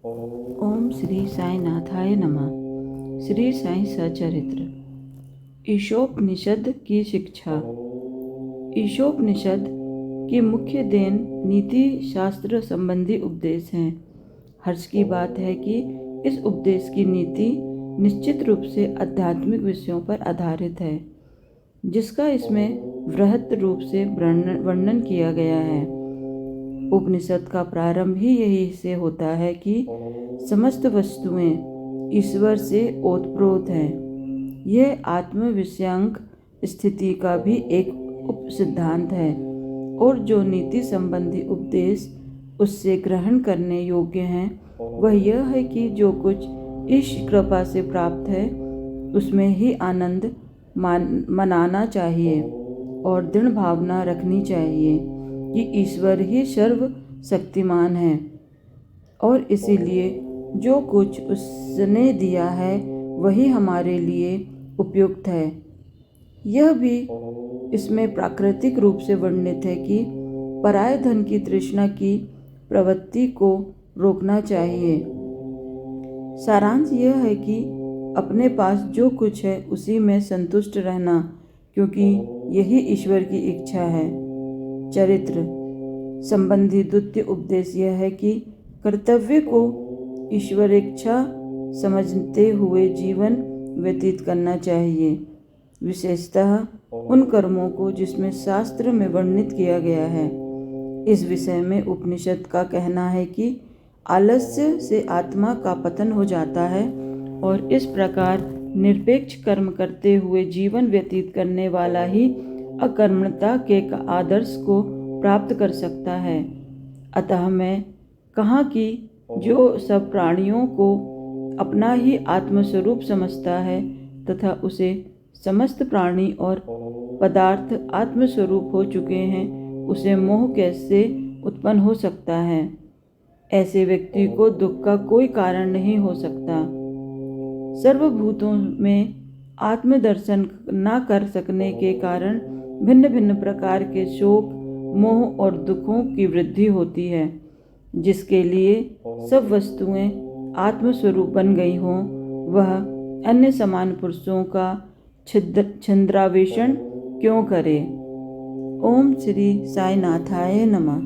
ओम श्री साई नाथाय नमः। श्री साई सचरित्र। ईशोपनिषद की शिक्षा। ईशोपनिषद की मुख्य देन नीति शास्त्र संबंधी उपदेश हैं। हर्ष की बात है कि इस उपदेश की नीति निश्चित रूप से आध्यात्मिक विषयों पर आधारित है, जिसका इसमें वृहत रूप से वर्णन किया गया है। उपनिषद का प्रारंभ ही यही से होता है कि समस्त वस्तुएं ईश्वर से ओतप्रोत हैं। यह आत्मविषयांक स्थिति का भी एक उप सिद्धांत है, और जो नीति संबंधी उपदेश उससे ग्रहण करने योग्य हैं वह यह है कि जो कुछ ईश कृपा से प्राप्त है उसमें ही आनंद मनाना चाहिए और दृढ़ भावना रखनी चाहिए कि ईश्वर ही सर्व शक्तिमान है, और इसीलिए जो कुछ उसने दिया है वही हमारे लिए उपयुक्त है। यह भी इसमें प्राकृतिक रूप से वर्णित है कि पराय धन की तृष्णा की प्रवृत्ति को रोकना चाहिए। सारांश यह है कि अपने पास जो कुछ है उसी में संतुष्ट रहना, क्योंकि यही ईश्वर की इच्छा है। चरित्र संबंधी द्वितीय उपदेश यह है कि कर्तव्य को ईश्वर इच्छा समझते हुए जीवन व्यतीत करना चाहिए, विशेषतः उन कर्मों को जिसमें शास्त्र में वर्णित किया गया है। इस विषय में उपनिषद का कहना है कि आलस्य से आत्मा का पतन हो जाता है, और इस प्रकार निरपेक्ष कर्म करते हुए जीवन व्यतीत करने वाला ही अकर्मणता के आदर्श को प्राप्त कर सकता है। अतः मैं कहा कि जो सब प्राणियों को अपना ही आत्मस्वरूप समझता है तथा उसे समस्त प्राणी और पदार्थ आत्मस्वरूप हो चुके हैं, उसे मोह कैसे उत्पन्न हो सकता है। ऐसे व्यक्ति को दुख का कोई कारण नहीं हो सकता। सर्वभूतों में आत्मदर्शन न कर सकने के कारण भिन्न भिन्न प्रकार के शोक, मोह और दुखों की वृद्धि होती है। जिसके लिए सब वस्तुएं आत्मस्वरूप बन गई हों, वह अन्य समान पुरुषों का छंद्रावेषण क्यों करे। ओम श्री साई नाथाय नमः।